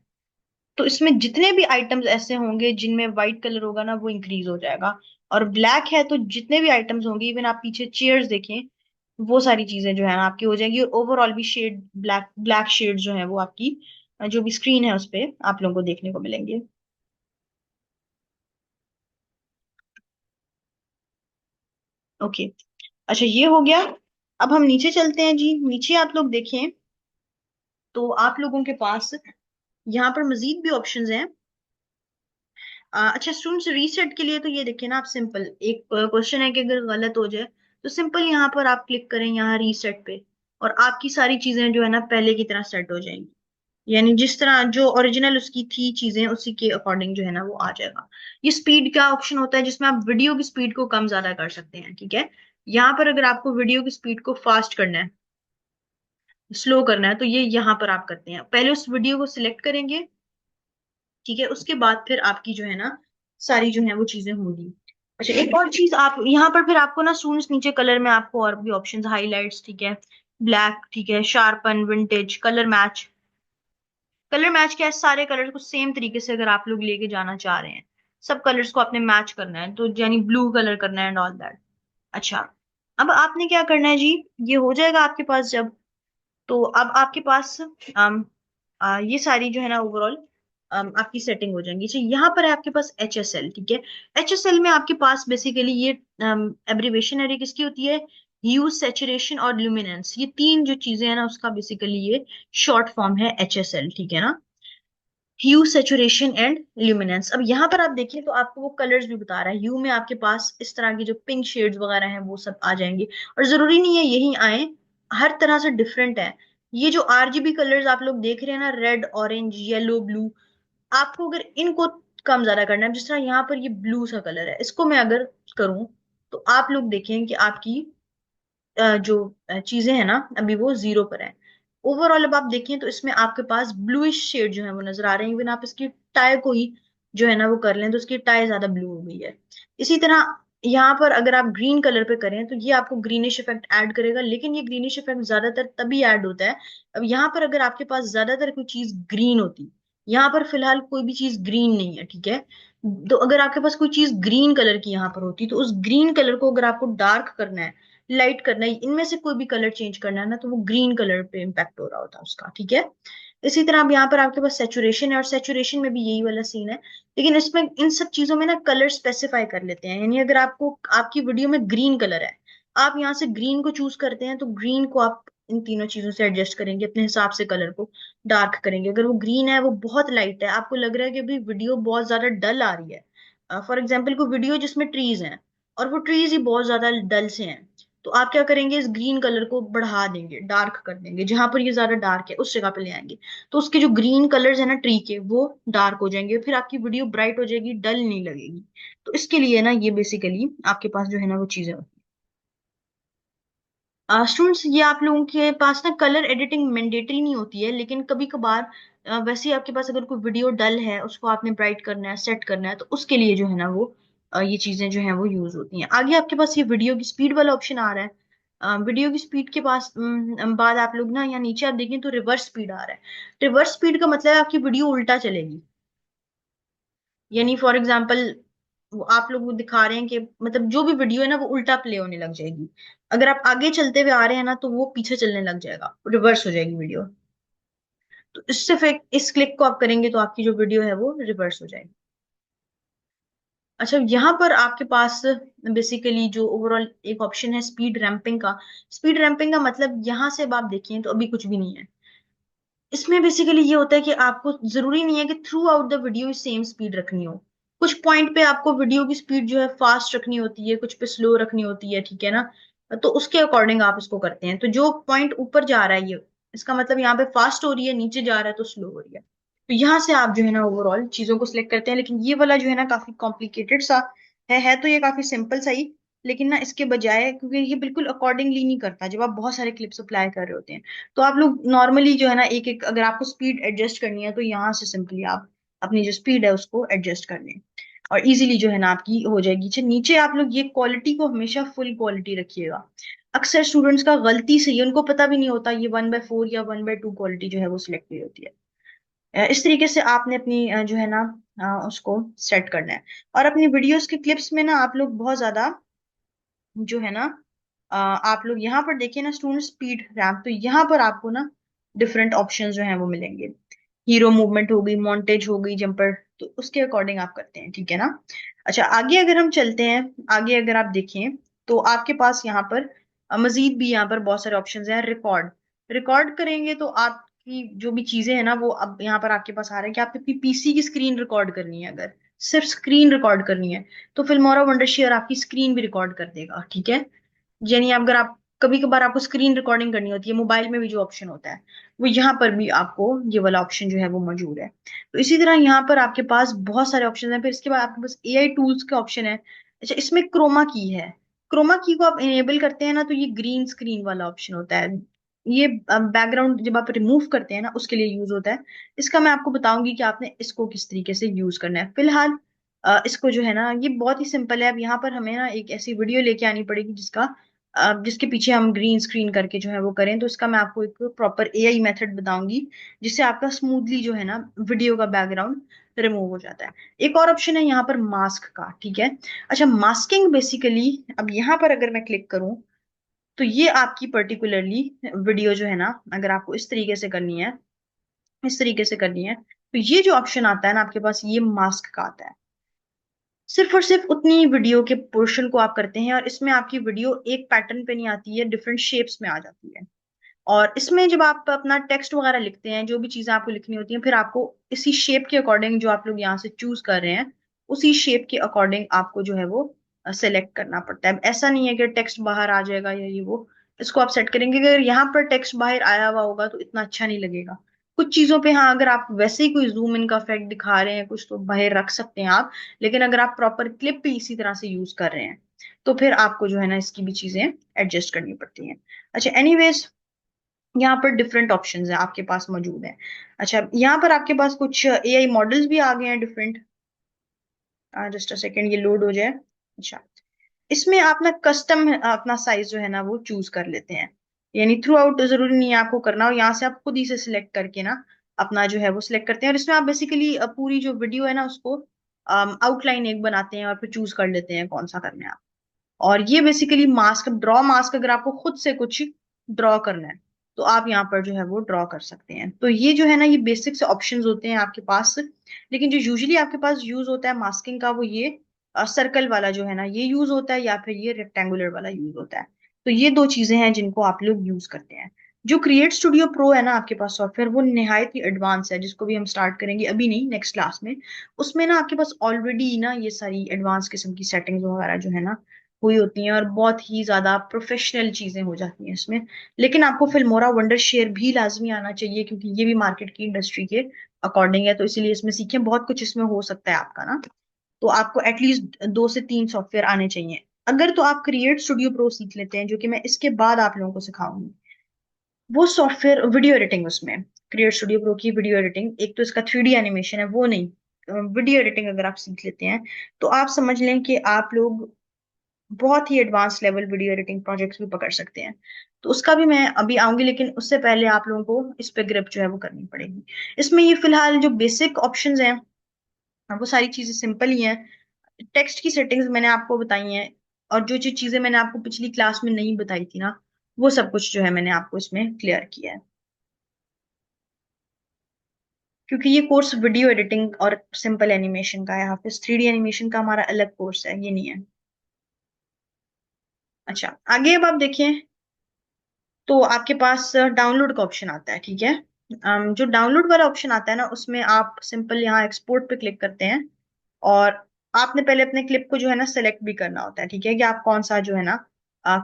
तो इसमें जितने भी आइटम्स ऐसे होंगे जिनमें व्हाइट कलर होगा ना वो इंक्रीज हो जाएगा। और ब्लैक है तो जितने भी आइटम्स होंगे, इवन आप पीछे चेयर्स देखें, वो सारी चीजें जो है ना आपकी हो जाएगी, और ओवरऑल भी शेड ब्लैक ब्लैक शेड जो है वो आपकी जो भी स्क्रीन है उस पे आप लोगों को देखने को मिलेंगे। ओके, अच्छा, ये हो गया। अब हम नीचे चलते हैं जी। नीचे आप लोग देखें तो आप लोगों के पास यहाँ पर मजीद भी ऑप्शंस हैं। अच्छा, स्टूडेंट्स रीसेट के लिए तो ये देखिए ना, आप सिंपल एक क्वेश्चन है कि अगर गलत हो जाए तो सिंपल यहाँ पर आप क्लिक करें यहाँ रीसेट पे, और आपकी सारी चीजें जो है ना पहले की तरह सेट हो जाएंगी। यानी जिस तरह जो ओरिजिनल उसकी थी चीजें उसी के अकॉर्डिंग जो है ना वो आ जाएगा। ये स्पीड का ऑप्शन होता है जिसमें आप वीडियो की स्पीड को कम ज्यादा कर सकते हैं, ठीक है। यहाँ पर अगर आपको वीडियो की स्पीड को फास्ट करना है, स्लो करना है, तो ये यहाँ पर आप करते हैं, पहले उस वीडियो को सिलेक्ट करेंगे, ठीक है, उसके बाद फिर आपकी जो है ना सारी जो है वो चीजें होंगी। अच्छा, एक और चीज आप यहाँ पर फिर आपको ना स्टूडेंट्स नीचे कलर में आपको और भी ऑप्शंस, हाइलाइट्स, ठीक है, ब्लैक, ठीक है, sharpen, vintage, colour match. Colour match क्या है, सारे कलर्स को सेम तरीके से अगर आप लोग लेके जाना चाह रहे हैं, सब कलर्स को आपने मैच करना है, तो यानी ब्लू कलर करना है एंड ऑल दैट। अच्छा, अब आपने क्या करना है जी, ये हो जाएगा आपके पास जब, तो अब आपके पास ये सारी जो है ना ओवरऑल आपकी सेटिंग हो जाएंगी। अच्छा, यहाँ पर है आपके पास HSL, ठीक है। HSL में आपके पास बेसिकली ये एब्रीवेशन है, ये किसकी होती है, ह्यू, सैचुरेशन और ल्यूमिनेंस, ये तीन जो चीजें हैं ना उसका बेसिकली ये शॉर्ट फॉर्म है HSL, ठीक है ना। ह्यू, सेचुरेशन एंड ल्यूमिनेंस। अब यहाँ पर आप देखिए तो आपको वो कलर्स भी बता रहा है। ह्यू में आपके पास इस तरह की जो पिंक शेड्स वगैरह हैं वो सब आ जाएंगे, और जरूरी नहीं है यही आए, हर तरह से डिफरेंट है। ये जो आरजीबी कलर्स आप लोग देख रहे हैं ना, रेड, ऑरेंज, येलो, ब्लू, आपको अगर इनको कम ज्यादा करना है, जिस तरह यहाँ पर ये ब्लू सा कलर है, इसको मैं अगर करूं तो आप लोग देखें कि आपकी जो चीजें हैं ना अभी वो जीरो पर है। ओवरऑल अब आप देखें तो इसमें आपके पास ब्लूइश शेड जो है वो नजर आ रहे हैं। इवन आप इसकी टाई को ही जो है ना वो कर लें तो इसकी टाई ज्यादा ब्लू हो गई है। इसी तरह यहाँ पर अगर आप ग्रीन कलर पे करें तो ये आपको ग्रीनिश इफेक्ट ऐड करेगा, लेकिन ये ग्रीनिश इफेक्ट ज्यादातर तभी ऐड होता है, अब यहाँ पर अगर आपके पास ज्यादातर कोई चीज ग्रीन होती, यहाँ पर फिलहाल कोई भी चीज ग्रीन नहीं है, ठीक है। तो अगर आपके पास कोई चीज ग्रीन कलर की यहाँ पर होती तो उस ग्रीन कलर को अगर आपको डार्क करना है, लाइट करना है, इनमें से कोई भी कलर चेंज करना है ना, तो वो ग्रीन कलर पे इम्पैक्ट हो रहा होता है उसका, ठीक है। इसी तरह अब यहाँ पर आपके पास सेचुरेशन है, और सेचुरेशन में भी यही वाला सीन है, लेकिन इसमें इन सब चीजों में ना कलर स्पेसिफाई कर लेते हैं। यानी अगर आपको आपकी वीडियो में ग्रीन कलर है, आप यहाँ से ग्रीन को चूज करते हैं, तो ग्रीन को आप इन तीनों चीजों से एडजस्ट करेंगे अपने हिसाब से, कलर को डार्क करेंगे। अगर वो ग्रीन है, वो बहुत लाइट है, आपको लग रहा है कि अभी वीडियो बहुत ज्यादा डल आ रही है, फॉर एग्जाम्पल कोई वीडियो जिसमें ट्रीज हैं और वो ट्रीज ही बहुत ज्यादा डल से हैं, तो आप क्या करेंगे, इस ग्रीन कलर को बढ़ा देंगे, डार्क कर देंगे, जहां पर ये ज्यादा डार्क है उस जगह पे ले आएंगे, तो उसके जो ग्रीन कलर्स है ना ट्री के, वो डार्क हो जाएंगे, फिर आपकी वीडियो ब्राइट हो जाएगी, डल नहीं लगेगी। तो इसके लिए ना ये बेसिकली आपके पास जो है ना वो चीजें होती हैं। स्टूडेंट्स, ये आप लोगों के पास ना कलर एडिटिंग मैंडेटरी नहीं होती है, लेकिन कभी कभार वैसे ही आपके पास अगर कोई वीडियो डल है, उसको आपने ब्राइट करना है, सेट करना है, तो उसके लिए जो है ना वो ये चीजें जो है वो यूज होती हैं। आगे आपके पास ये वीडियो की स्पीड वाला ऑप्शन आ रहा है। वीडियो की स्पीड के पास बाद आप लोग ना यहाँ नीचे आप देखें तो रिवर्स स्पीड आ रहा है। रिवर्स स्पीड का मतलब है आपकी वीडियो उल्टा चलेगी। यानी फॉर एग्जाम्पल आप लोग वो दिखा रहे हैं कि मतलब जो भी वीडियो है ना वो उल्टा प्ले होने लग जाएगी। अगर आप आगे चलते हुए आ रहे हैं ना तो वो पीछे चलने लग जाएगा, रिवर्स हो जाएगी वीडियो। तो इससे फिर इस क्लिक को आप करेंगे तो आपकी जो वीडियो है वो रिवर्स हो जाएगी। अच्छा, यहाँ पर आपके पास बेसिकली जो ओवरऑल एक ऑप्शन है स्पीड रैंपिंग का। स्पीड रैंपिंग का मतलब यहाँ से अब आप देखें तो अभी कुछ भी नहीं है। इसमें बेसिकली ये होता है कि आपको जरूरी नहीं है कि through out the video same speed रखनी हो। कुछ पॉइंट पे आपको वीडियो की स्पीड जो है फास्ट रखनी होती है, कुछ पे स्लो रखनी होती है, ठीक है ना। तो उसके अकॉर्डिंग आप इसको करते हैं। तो जो पॉइंट ऊपर जा रहा है ये, इसका मतलब यहाँ पे फास्ट हो रही है, नीचे जा रहा है तो स्लो हो रही है। तो यहाँ से आप जो है ना ओवरऑल चीजों को सिलेक्ट करते हैं। लेकिन ये वाला जो है ना काफी कॉम्प्लिकेटेड सा है तो ये काफी सिंपल सा ही, लेकिन ना इसके बजाय, क्योंकि ये बिल्कुल अकॉर्डिंगली नहीं करता जब आप बहुत सारे क्लिप्स अप्लाई कर रहे होते हैं, तो आप लोग नॉर्मली जो है ना एक एक, अगर आपको स्पीड एडजस्ट करनी है तो यहाँ से सिंपली आप अपनी जो स्पीड है उसको एडजस्ट कर लें, और इजीली जो है ना आपकी हो जाएगी। अच्छा, नीचे आप लोग ये क्वालिटी को हमेशा फुल क्वालिटी रखिएगा। अक्सर स्टूडेंट्स का गलती से ही उनको पता भी नहीं होता ये 1/4 या 1/2 क्वालिटी जो है वो सिलेक्ट हुई होती है। इस तरीके से आपने अपनी जो है ना उसको सेट करना है। और अपनी वीडियोस के क्लिप्स में ना आप लोग बहुत ज्यादा जो है ना आप लोग यहाँ पर देखिए ना स्टूडेंट, स्पीड रैम्प, तो यहाँ पर आपको ना डिफरेंट ऑप्शन जो है वो मिलेंगे। हीरो मूवमेंट हो गई, मॉन्टेज हो गई, जंपर, तो उसके अकॉर्डिंग आप करते हैं, ठीक है ना। अच्छा, आगे अगर हम चलते हैं, आगे अगर आप देखें तो आपके पास यहाँ पर मजीद भी यहाँ पर बहुत सारे ऑप्शंस हैं। रिकॉर्ड, रिकॉर्ड करेंगे तो आपकी जो भी चीजें हैं ना वो अब यहाँ पर आपके पास आ रहा है कि आपने अपनी पीसी की स्क्रीन रिकॉर्ड करनी है। अगर सिर्फ स्क्रीन रिकॉर्ड करनी है तो फिल्मोरा वंडरशेयर आपकी स्क्रीन भी रिकॉर्ड कर देगा, ठीक है। यानी अगर आप कभी कभार आपको स्क्रीन रिकॉर्डिंग करनी होती है, मोबाइल में भी जो ऑप्शन होता है वो यहाँ पर भी आपको ये वाला ऑप्शन जो है वो मौजूद है। तो इसी तरह यहाँ पर आपके पास बहुत सारे ऑप्शन हैं। फिर इसके बाद आपके पास एआई टूल्स का ऑप्शन है। अच्छा, इसमें क्रोमा की है। क्रोमा की को आप इनेबल करते हैं ना तो ये ग्रीन स्क्रीन वाला ऑप्शन होता है। ये बैकग्राउंड जब आप रिमूव करते हैं ना उसके लिए यूज होता है। इसका मैं आपको बताऊंगी कि आपने इसको किस तरीके से यूज करना है। फिलहाल इसको जो है ना ये बहुत ही सिंपल है। अब यहाँ पर हमें ना एक ऐसी वीडियो लेके आनी पड़ेगी जिसका जिसके पीछे हम ग्रीन स्क्रीन करके जो है वो करें। तो इसका मैं आपको एक प्रॉपर एआई मेथड बताऊंगी जिससे आपका स्मूथली जो है ना वीडियो का बैकग्राउंड रिमूव हो जाता है। एक और ऑप्शन है यहाँ पर मास्क का, ठीक है। अच्छा, मास्किंग बेसिकली, अब यहाँ पर अगर मैं क्लिक करूं तो ये आपकी पर्टिकुलरली वीडियो जो है ना, अगर आपको इस तरीके से करनी है, इस तरीके से करनी है, तो ये जो ऑप्शन आता है ना आपके पास, ये मास्क का आता है। सिर्फ और सिर्फ उतनी वीडियो के पोर्शन को आप करते हैं, और इसमें आपकी वीडियो एक पैटर्न पे नहीं आती है, डिफरेंट शेप्स में आ जाती है। और इसमें जब आप अपना टेक्स्ट वगैरह लिखते हैं, जो भी चीजें आपको लिखनी होती हैं, फिर आपको इसी शेप के अकॉर्डिंग जो आप लोग यहाँ से चूज कर रहे हैं, उसी शेप के अकॉर्डिंग आपको जो है वो सेलेक्ट करना पड़ता है। अब ऐसा नहीं है कि टेक्स्ट बाहर आ जाएगा या ये वो, इसको आप सेट करेंगे। अगर यहाँ पर टेक्स्ट बाहर आया हुआ होगा तो इतना अच्छा नहीं लगेगा। कुछ चीजों पे हाँ, अगर आप वैसे ही कोई जूम इन का इफेक्ट दिखा रहे हैं कुछ, तो बाहर रख सकते हैं आप। लेकिन अगर आप प्रॉपर क्लिप भी इसी तरह से यूज कर रहे हैं, तो फिर आपको जो है ना इसकी भी चीजें एडजस्ट करनी पड़ती हैं। अच्छा, एनीवेज, यहाँ पर डिफरेंट ऑप्शंस हैं आपके पास मौजूद हैं। अच्छा, यहाँ पर आपके पास कुछ एआई मॉडल्स भी आ गए हैं डिफरेंट। जस्ट अ सेकेंड, ये लोड हो जाए। अच्छा, इसमें आप ना कस्टम अपना साइज जो है ना वो चूज कर लेते हैं। यानी थ्रू आउट जरूरी नहीं है आपको करना हो, यहाँ से आप खुद ही से सिलेक्ट करके ना अपना जो है वो सिलेक्ट करते हैं। और इसमें आप बेसिकली पूरी जो वीडियो है ना उसको आउटलाइन एक बनाते हैं और फिर चूज कर लेते हैं कौन सा करना है आप। और ये बेसिकली मास्क, ड्रॉ मास्क, अगर आपको खुद से कुछ ड्रॉ करना है तो आप यहाँ पर जो है वो ड्रॉ कर सकते हैं। तो ये जो है ना ये बेसिक से ऑप्शंस होते हैं आपके पास। लेकिन जो यूजुअली आपके पास यूज होता है मास्किंग का, वो ये सर्कल वाला जो है ना ये यूज होता है, या फिर ये रेक्टेंगुलर वाला यूज होता है। तो ये दो चीजें हैं जिनको आप लोग यूज करते हैं। जो क्रिएट स्टूडियो प्रो है ना आपके पास सॉफ्टवेयर, वो निहायत ही एडवांस है, जिसको भी हम स्टार्ट करेंगे अभी नहीं, नेक्स्ट क्लास में। उसमें ना आपके पास ऑलरेडी ना ये सारी एडवांस किस्म की सेटिंग्स वगैरह जो है ना हुई होती हैं, और बहुत ही ज्यादा प्रोफेशनल चीजें हो जाती हैं इसमें। लेकिन आपको फिल्मोरा वंडर शेयर भी लाजमी आना चाहिए, क्योंकि ये भी मार्केट की इंडस्ट्री के अकॉर्डिंग है, तो इसीलिए इसमें सीखें। बहुत कुछ इसमें हो सकता है आपका ना। तो आपको एटलीस्ट 2 से 3 सॉफ्टवेयर आने चाहिए। अगर तो आप क्रिएट स्टूडियो प्रो सीख लेते हैं, जो कि मैं इसके बाद आप लोगों को सिखाऊंगी, वो सॉफ्टवेयर वीडियो एडिटिंग, उसमें क्रिएट स्टूडियो प्रो की वीडियो एडिटिंग, एक तो इसका 3D एनिमेशन है वो नहीं, वीडियो एडिटिंग अगर आप सीख लेते हैं तो आप समझ लें कि आप लोग बहुत ही advance level video editing projects भी पकड़ सकते हैं। तो उसका भी मैं अभी आऊंगी, लेकिन उससे पहले आप लोगों को इस पे ग्रिप जो है वो करनी पड़ेगी। इसमें ये फिलहाल जो बेसिक ऑप्शंस हैं वो सारी चीजें सिंपल ही हैं। टेक्स्ट की सेटिंग्स मैंने आपको बताई हैं, और जो जो चीजें मैंने आपको पिछली क्लास में नहीं बताई थी ना, वो सब कुछ जो है मैंने आपको इसमें क्लियर किया है। क्योंकि ये कोर्स वीडियो एडिटिंग और सिंपल एनिमेशन का है, हाफिज 3D एनिमेशन का हमारा अलग कोर्स है, ये नहीं है। अच्छा, आगे अब आप देखिए, तो आपके पास डाउनलोड का ऑप्शन आता है, ठीक है। जो डाउनलोड वाला ऑप्शन आता है ना, उसमें आप सिंपल यहाँ एक्सपोर्ट पे क्लिक करते हैं। और आपने पहले अपने क्लिप को जो है ना सेलेक्ट भी करना होता है, ठीक है, कि आप कौन सा जो है ना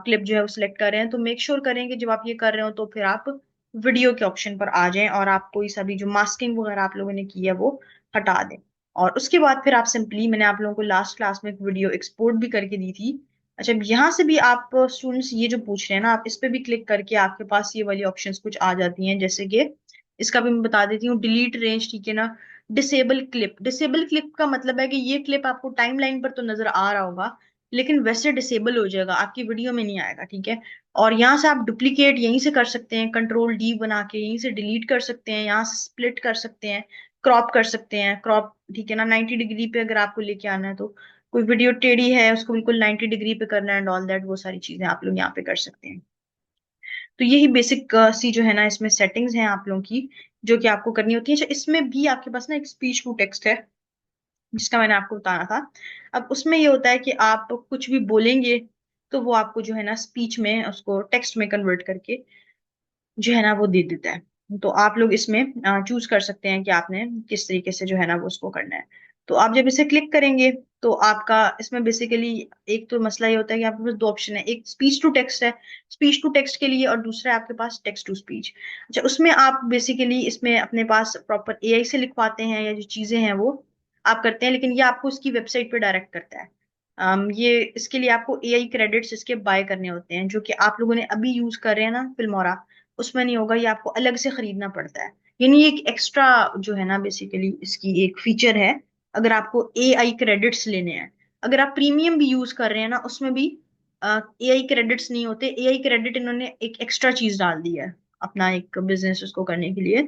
क्लिप जो है वो सिलेक्ट कर रहे हैं। तो मेक श्योर करें कि जब आप ये कर रहे हो तो फिर आप वीडियो के ऑप्शन पर आ जाएं, और आप कोई सा भी जो मास्किंग वगैरह आप लोगों ने की है वो हटा दें। और उसके बाद फिर आप सिंपली, मैंने आप लोगों को लास्ट क्लास में एक वीडियो एक्सपोर्ट भी करके दी थी। अच्छा, अब यहाँ से भी आप स्टूडेंट्स ये जो पूछ रहे हैं ना, आप इस पे भी क्लिक करके आपके पास ये वाली ऑप्शंस कुछ आ जाती हैं, जैसे कि इसका भी मैं बता देती हूँ, डिलीट रेंज, ठीक है ना। डिसेबल क्लिप, डिसेबल क्लिप का मतलब है कि ये क्लिप आपको टाइमलाइन पर तो नजर आ रहा होगा, लेकिन वैसे डिसेबल हो जाएगा, आपकी वीडियो में नहीं आएगा, ठीक है। और यहाँ से आप डुप्लीकेट यहीं से कर सकते हैं, कंट्रोल D बना के यहीं से डिलीट कर सकते हैं, यहाँ से स्प्लिट कर सकते हैं, क्रॉप कर सकते हैं, क्रॉप, ठीक है ना, 90 डिग्री पे अगर आपको लेके आना है तो। कोई वीडियो टेढ़ी है उसको बिल्कुल 90 डिग्री पे करना है एंड ऑल दैट, वो सारी चीजें आप लोग यहाँ पे कर सकते हैं। तो यही बेसिक सी जो है ना इसमें सेटिंग्स हैं आप लोगों की, जो कि आपको करनी होती है। अच्छा, इसमें भी आपके पास ना एक स्पीच टू टेक्स्ट है, जिसका मैंने आपको बताना था। अब उसमें ये होता है कि आप कुछ भी बोलेंगे तो वो आपको जो है ना स्पीच में उसको टेक्स्ट में कन्वर्ट करके जो है ना वो दे देता है। तो आप लोग इसमें चूज कर सकते हैं कि आपने किस तरीके से जो है ना वो उसको करना है। तो आप जब इसे क्लिक करेंगे तो आपका इसमें बेसिकली एक तो मसला ये होता है कि आपके पास 2 ऑप्शन है, एक स्पीच टू टेक्स्ट है, स्पीच टू टेक्स्ट के लिए, और दूसरा है आपके पास टेक्स्ट टू स्पीच। अच्छा, उसमें आप बेसिकली इसमें अपने पास प्रॉपर एआई से लिखवाते हैं, या जो चीजें हैं वो आप करते हैं, लेकिन ये आपको उसकी वेबसाइट पे डायरेक्ट करता है। ये इसके लिए आपको एआई क्रेडिट्स इसके बाय करने होते हैं, जो कि आप लोगों ने अभी यूज कर रहे हैं ना फिल्मोरा, उसमें नहीं होगा, ये आपको अलग से खरीदना पड़ता है। यानी एक एक्स्ट्रा जो है ना बेसिकली इसकी एक फीचर है, अगर आपको एआई क्रेडिट्स लेने हैं। अगर आप प्रीमियम भी यूज कर रहे हैं ना, उसमें भी एआई क्रेडिट्स नहीं होते। एआई क्रेडिट इन्होंने एक एक्स्ट्रा चीज डाल दी है अपना एक बिजनेस उसको करने के लिए,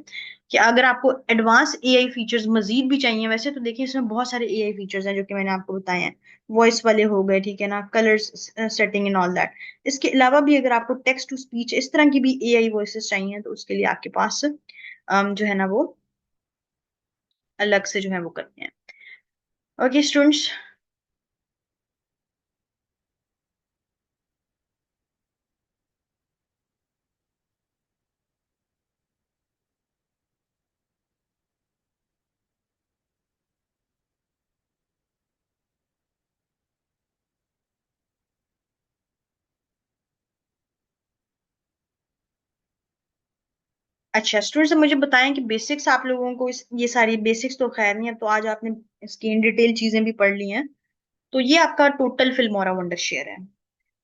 कि अगर आपको एडवांस एआई फीचर्स मजीद भी चाहिए, वैसे तो देखिए इसमें बहुत सारे एआई फीचर्स हैं जो कि मैंने आपको बताए हैं, वॉइस वाले हो गए, ठीक है ना, colours setting and all that. इसके अलावा भी अगर आपको टेक्स्ट टू स्पीच इस तरह की भी एआई वॉइसेस चाहिए, तो उसके लिए आपके पास जो है ना वो अलग से जो है वो करते हैं। Okay students. अच्छा स्टूडेंट्स, मुझे बताएं कि बेसिक्स आप लोगों को ये सारी बेसिक्स तो खैर नहीं, अब तो आज आपने इसकी इन डिटेल चीजें भी पढ़ ली हैं। तो ये आपका टोटल फिल्मोरा वंडर शेयर है।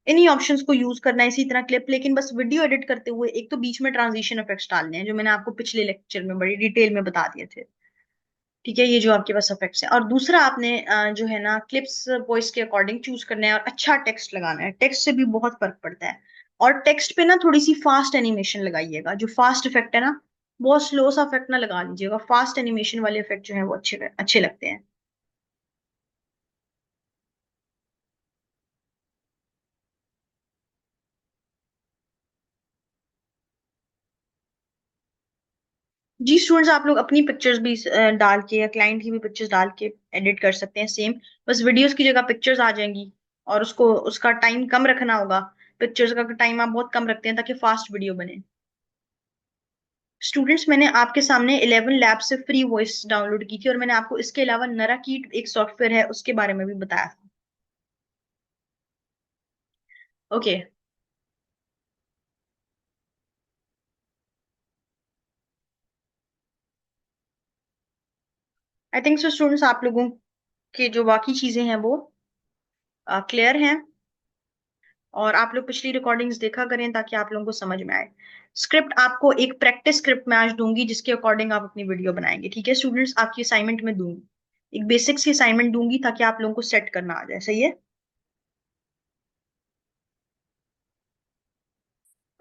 इन्हीं ऑप्शंस को यूज करना है, इसी तरह क्लिप, लेकिन बस वीडियो एडिट करते हुए एक तो बीच में ट्रांजिशन इफेक्ट्स डालने हैं, जो मैंने आपको पिछले लेक्चर में बड़ी डिटेल में बता दिए थे। ठीक है, ये जो आपके पास इफेक्ट्स हैं। और दूसरा आपने जो है ना क्लिप्स वॉइस के अकॉर्डिंग चूज करना है, और अच्छा टेक्स्ट लगाना है, टेक्स्ट से भी बहुत फर्क पड़ता है। और टेक्स्ट पे ना थोड़ी सी फास्ट एनिमेशन लगाइएगा, जो फास्ट इफेक्ट है ना, बहुत स्लो सा इफेक्ट ना लगा लीजिएगा, फास्ट एनिमेशन वाले इफेक्ट जो है वो अच्छे अच्छे लगते हैं। जी स्टूडेंट्स, आप लोग अपनी पिक्चर्स भी डाल के या क्लाइंट की भी पिक्चर्स डाल के एडिट कर सकते हैं सेम। बस वीडियोस की जगह पिक्चर्स आ जाएंगी, और उसको उसका टाइम कम रखना होगा। पिक्चर्स का टाइम आप बहुत कम रखते हैं ताकि फास्ट वीडियो बने। स्टूडेंट्स, मैंने आपके सामने 11 लैब से फ्री वॉइस डाउनलोड की थी, और मैंने आपको इसके अलावा नराकीट एक सॉफ्टवेयर है उसके बारे में भी बताया था। ओके। आई थिंक सो स्टूडेंट्स, आप लोगों के जो बाकी चीजें हैं वो क्लियर हैं। और आप लोग पिछली रिकॉर्डिंग्स देखा करें ताकि आप लोगों को समझ में आए। स्क्रिप्ट आपको एक प्रैक्टिस स्क्रिप्ट मैं आज दूंगी, जिसके अकॉर्डिंग आप अपनी वीडियो बनाएंगे। ठीक है स्टूडेंट्स, आपकी असाइनमेंट में दूंगी, एक बेसिक्स की असाइनमेंट दूंगी ताकि आप लोगों को सेट करना आ जाए। सही है?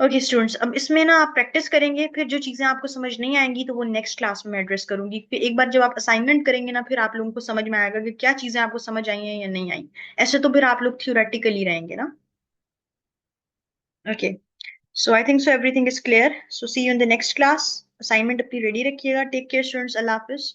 ओके स्टूडेंट्स, अब इसमें ना आप प्रैक्टिस करेंगे, फिर जो चीजें आपको समझ नहीं आएंगी तो वो नेक्स्ट क्लास में एड्रेस करूंगी। फिर एक बार जब आप असाइनमेंट करेंगे ना, फिर आप लोगों को समझ में आएगा कि क्या चीजें आपको समझ आई हैं या नहीं आई। ऐसे तो फिर आप लोग थ्योरेटिकली रहेंगे ना। Okay, so I think so everything is clear, so see you in the next class. Assignment अपनी रेडी रखिएगा। टेक केयर स्टूडेंट्स, अल्लाह हाफिज।